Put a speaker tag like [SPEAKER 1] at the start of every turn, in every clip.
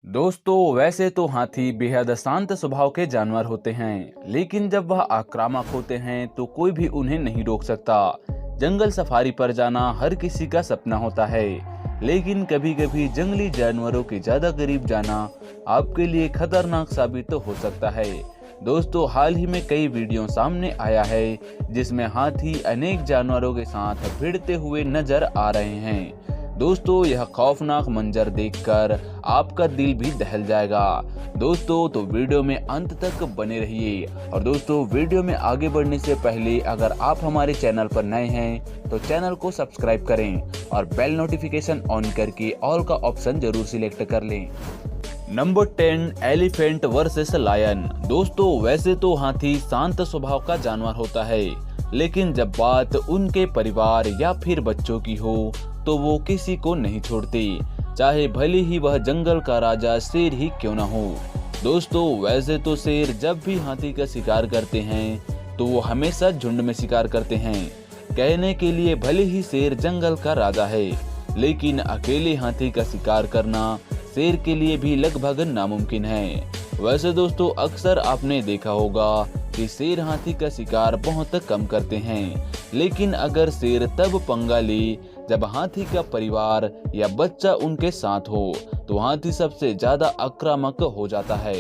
[SPEAKER 1] दोस्तों वैसे तो हाथी बेहद शांत स्वभाव के जानवर होते हैं, लेकिन जब वह आक्रामक होते हैं तो कोई भी उन्हें नहीं रोक सकता। जंगल सफारी पर जाना हर किसी का सपना होता है, लेकिन कभी कभी जंगली जानवरों के ज्यादा करीब जाना आपके लिए खतरनाक साबित तो हो सकता है। दोस्तों हाल ही में कई वीडियो सामने आया है जिसमें हाथी अनेक जानवरों के साथ भिड़ते हुए नजर आ रहे हैं। दोस्तों यह खौफनाक मंजर देखकर आपका दिल भी दहल जाएगा। दोस्तों तो वीडियो में अंत तक बने रहिए। और दोस्तों वीडियो में आगे बढ़ने से पहले अगर आप हमारे चैनल पर नए हैं तो चैनल को सब्सक्राइब करें और बेल नोटिफिकेशन ऑन करके ऑल का ऑप्शन जरूर सिलेक्ट कर लें। Number 10 elephant versus lion. दोस्तों वैसे तो हाथी शांत स्वभाव का जानवर होता है, लेकिन जब बात उनके परिवार या फिर बच्चों की हो तो वो किसी को नहीं छोड़ते, चाहे भले ही वह जंगल का राजा शेर ही क्यों न हो। दोस्तों वैसे तो शेर जब भी हाथी का शिकार करते हैं तो वो हमेशा झुंड में शिकार करते हैं। कहने के लिए भले ही शेर जंगल का राजा है, लेकिन अकेले हाथी का शिकार करना शेर के लिए भी लगभग नामुमकिन है। वैसे दोस्तों अक्सर आपने देखा होगा कि शेर हाथी का शिकार बहुत कम करते हैं, लेकिन अगर शेर तब पंगा ले जब हाथी का परिवार या बच्चा उनके साथ हो तो हाथी सबसे ज्यादा आक्रामक हो जाता है।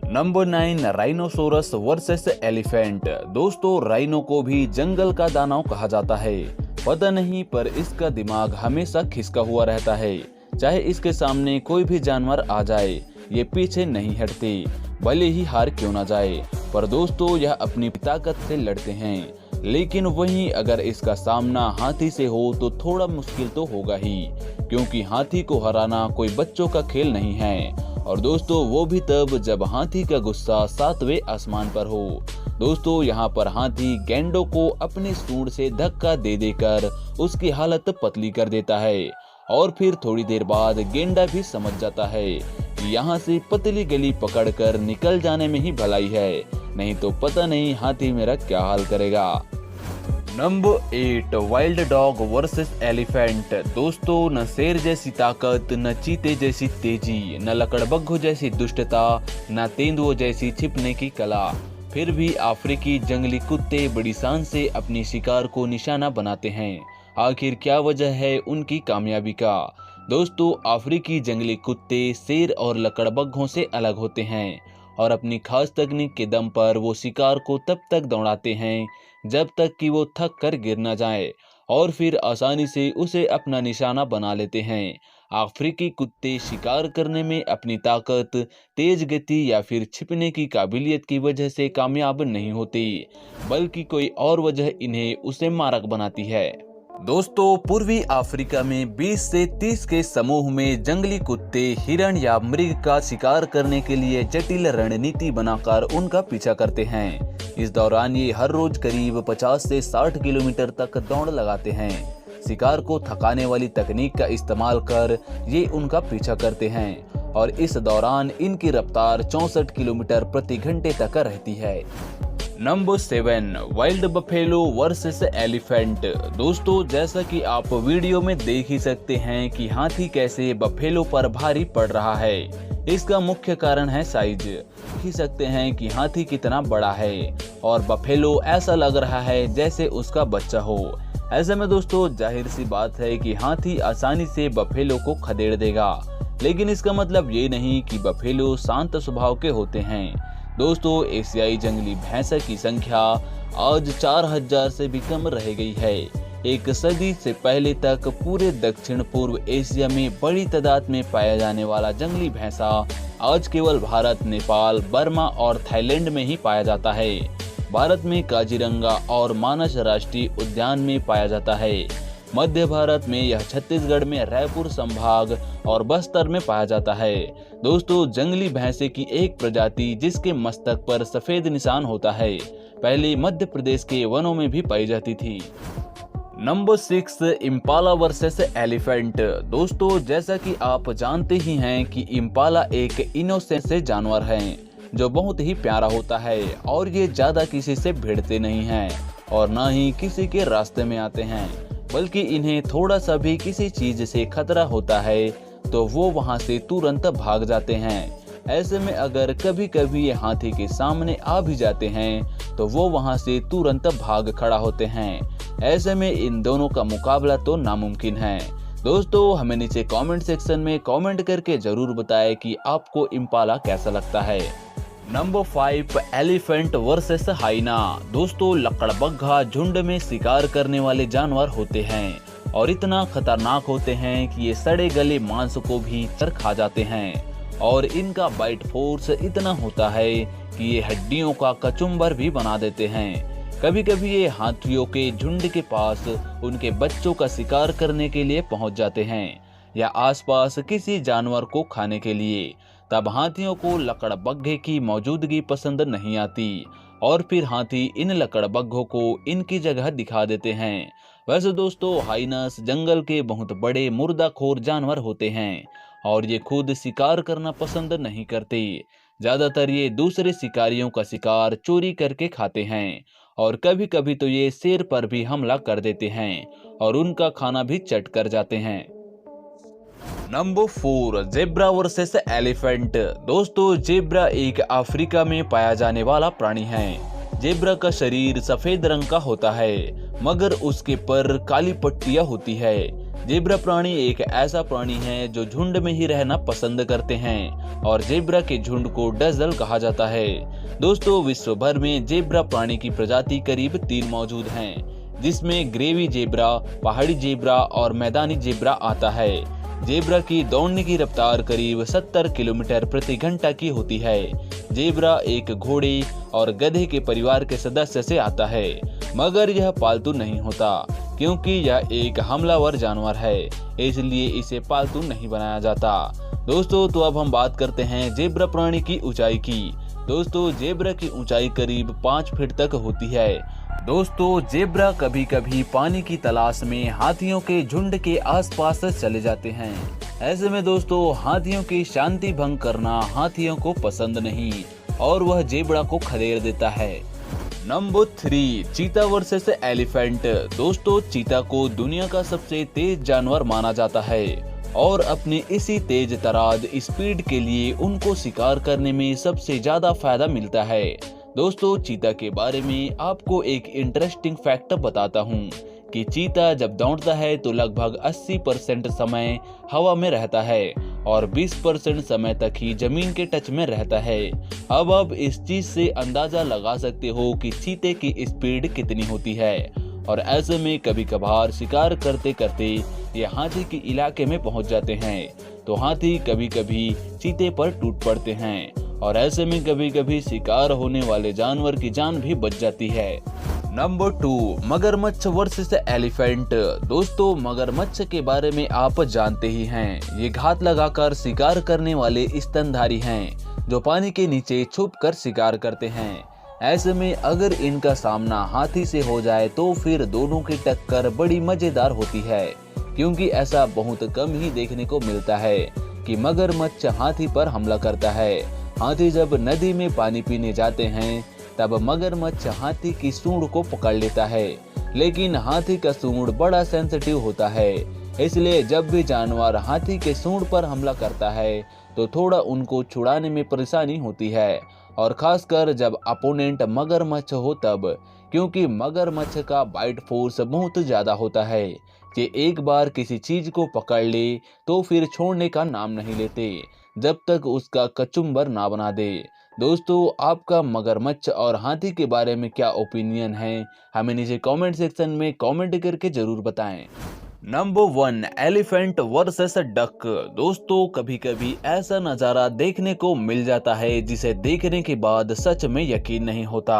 [SPEAKER 1] Number 9 rhinoceros versus elephant. दोस्तों राइनो को भी जंगल का दानव कहा जाता है। पता नहीं पर इसका दिमाग हमेशा खिसका हुआ रहता है, चाहे इसके सामने कोई भी जानवर आ जाए ये पीछे नहीं हटते, भले ही हार क्यों ना जाए। पर दोस्तों यह अपनी ताकत से लड़ते हैं, लेकिन वहीं अगर इसका सामना हाथी से हो तो थोड़ा मुश्किल तो होगा ही, क्योंकि हाथी को हराना कोई बच्चों का खेल नहीं है। और दोस्तों वो भी तब जब हाथी का गुस्सा 7वें आसमान पर हो। दोस्तों यहाँ पर हाथी गेंडों को अपनी सूंड से धक्का दे देकर उसकी हालत पतली कर देता है, और फिर थोड़ी देर बाद गेंडा भी समझ जाता है कि यहाँ से पतली गली पकड़कर निकल जाने में ही भलाई है, नहीं तो पता नहीं हाथी मेरा क्या हाल करेगा। Number 8 wild dog versus elephant. दोस्तों न शेर जैसी ताकत, न चीते जैसी तेजी, न लकड़बग्घों जैसी दुष्टता, न तेंदुओं जैसी छिपने की कला, फिर भी अफ्रीकी जंगली कुत्ते बड़ी शान से अपनी शिकार को निशाना बनाते हैं। आखिर क्या वजह है उनकी कामयाबी का? दोस्तों अफ्रीकी जंगली कुत्ते शेर और लकड़बग्घों से अलग होते हैं और अपनी खास तकनीक के दम पर वो शिकार को तब तक दौड़ाते हैं जब तक कि वो थक कर गिर न जाए, और फिर आसानी से उसे अपना निशाना बना लेते हैं। अफ्रीकी कुत्ते शिकार करने में अपनी ताकत, तेज गति या फिर छिपने की काबिलियत की वजह से कामयाब नहीं होते, बल्कि कोई और वजह इन्हें उसे मारक बनाती है। दोस्तों पूर्वी अफ्रीका में 20 से 30 के समूह में जंगली कुत्ते हिरण या मृग का शिकार करने के लिए जटिल रणनीति बनाकर उनका पीछा करते हैं। इस दौरान ये हर रोज करीब 50 से 60 किलोमीटर तक दौड़ लगाते हैं। शिकार को थकाने वाली तकनीक का इस्तेमाल कर ये उनका पीछा करते हैं, और इस दौरान इनकी रफ्तार 64 किलोमीटर प्रति घंटे तक रहती है। Number 7 wild buffalo versus elephant. दोस्तों जैसा कि आप वीडियो में देख ही सकते हैं कि हाथी कैसे बफेलो पर भारी पड़ रहा है। इसका मुख्य कारण है साइज। देख ही सकते हैं कि हाथी कितना बड़ा है और बफेलो ऐसा लग रहा है जैसे उसका बच्चा हो। ऐसे में दोस्तों जाहिर सी बात है कि हाथी आसानी से बफेलो को खदेड़ देगा, लेकिन इसका मतलब ये नहीं कि बफेलो शांत स्वभाव के होते हैं। दोस्तों एशियाई जंगली भैंसा की संख्या आज 4000 से भी कम रह गई है। एक सदी से पहले तक पूरे दक्षिण पूर्व एशिया में बड़ी तादाद में पाया जाने वाला जंगली भैंसा आज केवल भारत, नेपाल, बर्मा और थाईलैंड में ही पाया जाता है। भारत में काजीरंगा और मानस राष्ट्रीय उद्यान में पाया जाता है। मध्य भारत में यह छत्तीसगढ़ में रायपुर संभाग और बस्तर में पाया जाता है। दोस्तों जंगली भैंसे की एक प्रजाति जिसके मस्तक पर सफेद निशान होता है, पहले मध्य प्रदेश के वनों में भी पाई जाती थी। Number 6 Impala versus elephant. दोस्तों जैसा कि आप जानते ही हैं कि इम्पाला एक इनोसेंट जानवर है जो बहुत ही प्यारा होता है, और ये ज्यादा किसी से भिड़ते नहीं हैं और ना ही किसी के रास्ते में आते हैं, बल्कि इन्हें थोड़ा सा भी किसी चीज से खतरा होता है तो वो वहां से तुरंत भाग जाते हैं। ऐसे में अगर कभी कभी ये हाथी के सामने आ भी जाते हैं तो वो वहां से तुरंत भाग खड़ा होते हैं। ऐसे में इन दोनों का मुकाबला तो नामुमकिन है। दोस्तों हमें नीचे कमेंट सेक्शन में कमेंट करके जरूर बताएं कि आपको इम्पाला कैसा लगता है। Number 5, elephant versus hyena. दोस्तों लकड़बग्घा झुंड में शिकार करने वाले जानवर होते हैं और इतना खतरनाक होते हैं कि ये सड़े गले मांस को भी चर खा जाते हैं और इनका बाइट फोर्स इतना होता है कि ये हड्डियों का कचुम्बर भी बना देते हैं। कभी कभी ये हाथियों के झुंड के पास उनके बच्चों का शिकार करने के लिए पहुंच जाते हैं या आसपास किसी जानवर को खाने के लिए। तब हाथियों को लकड़बग्घे की मौजूदगी पसंद नहीं आती और फिर हाथी इन लकड़बग्घों को इनकी जगह दिखा देते हैं। वैसे दोस्तों हाइनास जंगल के बहुत बड़े मुर्दाखोर जानवर होते हैं और ये खुद शिकार करना पसंद नहीं करते। ज्यादातर ये दूसरे शिकारियों का शिकार चोरी करके खाते हैं और कभी कभी तो ये शेर पर भी हमला कर देते हैं और उनका खाना भी चट कर जाते हैं। Number 4, zebra versus elephant. दोस्तों जेब्रा एक अफ्रीका में पाया जाने वाला प्राणी है। जेब्रा का शरीर सफेद रंग का होता है मगर उसके पर काली पट्टियां होती है। जेब्रा प्राणी एक ऐसा प्राणी है जो झुंड में ही रहना पसंद करते हैं और जेब्रा के झुंड को डजल कहा जाता है। दोस्तों विश्व भर में जेब्रा प्राणी की प्रजाति करीब 3 मौजूद हैं, जिसमें ग्रेवी जेब्रा, पहाड़ी जेब्रा और मैदानी जेब्रा आता है। जेब्रा की दौड़ने की रफ्तार करीब 70 किलोमीटर प्रति घंटा की होती है। जेब्रा एक घोड़े और गधे के परिवार के सदस्य से आता है मगर यह पालतू नहीं होता क्योंकि यह एक हमलावर जानवर है, इसलिए इसे पालतू नहीं बनाया जाता। दोस्तों तो अब हम बात करते हैं जेब्रा प्राणी की ऊंचाई की। दोस्तों जेब्रा की ऊंचाई करीब 5 फीट तक होती है। दोस्तों जेब्रा कभी कभी पानी की तलाश में हाथियों के झुंड के आसपास चले जाते हैं। ऐसे में दोस्तों हाथियों की शांति भंग करना हाथियों को पसंद नहीं और वह जेब्रा को खदेड़ देता है। नंबर 3, चीता वर्सेस एलिफेंट। दोस्तों चीता को दुनिया का सबसे तेज जानवर माना जाता है और अपने इसी तेज तरार स्पीड के लिए उनको शिकार करने में सबसे ज्यादा फायदा मिलता है। दोस्तों चीता के बारे में आपको एक इंटरेस्टिंग फैक्ट बताता हूँ कि चीता जब दौड़ता है तो लगभग 80% समय हवा में रहता है और 20% समय तक ही जमीन के टच में रहता है। अब आप इस चीज से अंदाजा लगा सकते हो कि चीते की स्पीड कितनी होती है और ऐसे में कभी कभार शिकार करते करते ये हाथी के इलाके में पहुंच जाते हैं तो हाथी कभी कभी चीते पर टूट पड़ते हैं और ऐसे में कभी कभी शिकार होने वाले जानवर की जान भी बच जाती है। नंबर 2, मगरमच्छ वर्सेस एलिफेंट। दोस्तों मगरमच्छ के बारे में आप जानते ही हैं, ये घात लगाकर शिकार करने वाले स्तनधारी हैं जो पानी के नीचे छुपकर शिकार करते हैं। ऐसे में अगर इनका सामना हाथी से हो जाए तो फिर दोनों की टक्कर बड़ी मजेदार होती है क्योंकि ऐसा बहुत कम ही देखने को मिलता है कि मगरमच्छ हाथी पर हमला करता है। हाथी जब नदी में पानी पीने जाते हैं तब मगरमच्छ हाथी की सूंड को पकड़ लेता है, लेकिन हाथी का सूंड बड़ा सेंसिटिव होता है, इसलिए जब भी जानवर हाथी के सूंड पर हमला करता है तो थोड़ा उनको छुड़ाने में परेशानी होती है और खासकर जब अपोनेंट मगरमच्छ हो तब, क्योंकि मगरमच्छ का बाइट फोर्स बहुत ज्यादा होता है कि एक बार किसी चीज को पकड़ ले तो फिर छोड़ने का नाम नहीं लेते जब तक उसका कचुम्बर ना बना दे। दोस्तों आपका मगरमच्छ और हाथी के बारे में क्या ओपिनियन है, हमें नीचे कमेंट सेक्शन में कमेंट करके जरूर बताएं। Number 1, elephant versus duck. दोस्तों कभी कभी ऐसा नजारा देखने को मिल जाता है जिसे देखने के बाद सच में यकीन नहीं होता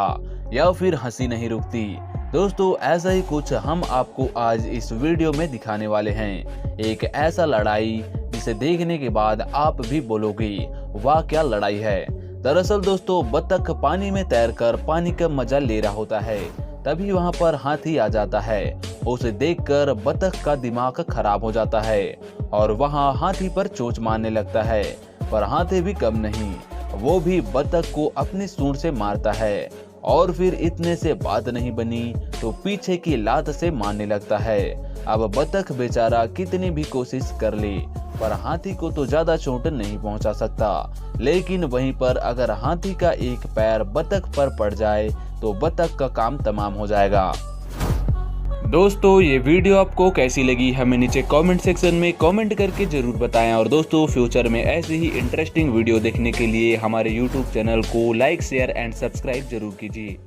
[SPEAKER 1] या फिर हंसी नहीं रुकती। दोस्तों ऐसा ही कुछ हम आपको आज इस वीडियो में दिखाने वाले हैं। एक ऐसा लड़ाई जिसे देखने के बाद आप भी बोलोगे वाह क्या लड़ाई है। दरअसल दोस्तों बतख पानी में तैरकर पानी का मजा ले रहा होता है, तभी वहां पर हाथी आ जाता है। उसे देखकर बतख का दिमाग खराब हो जाता है और वहां हाथी पर चोंच मारने लगता है, पर हाथी भी कम नहीं, वो भी बतख को अपनी सूंड से मारता है और फिर इतने से बात नहीं बनी तो पीछे की लात से मारने लगता है। अब बतख बेचारा कितनी भी कोशिश कर ले पर हाथी को तो ज्यादा चोट नहीं पहुंचा सकता। लेकिन वहीं पर अगर हाथी का एक पैर बतख पर पड़ जाए तो बतख का काम तमाम हो जाएगा। दोस्तों ये वीडियो आपको कैसी लगी हमें नीचे कमेंट सेक्शन में कमेंट करके जरूर बताएं। और दोस्तों फ्यूचर में ऐसे ही इंटरेस्टिंग वीडियो देखने के लिए हमारे यूट्यूब चैनल को लाइक शेयर एंड सब्सक्राइब जरूर कीजिए।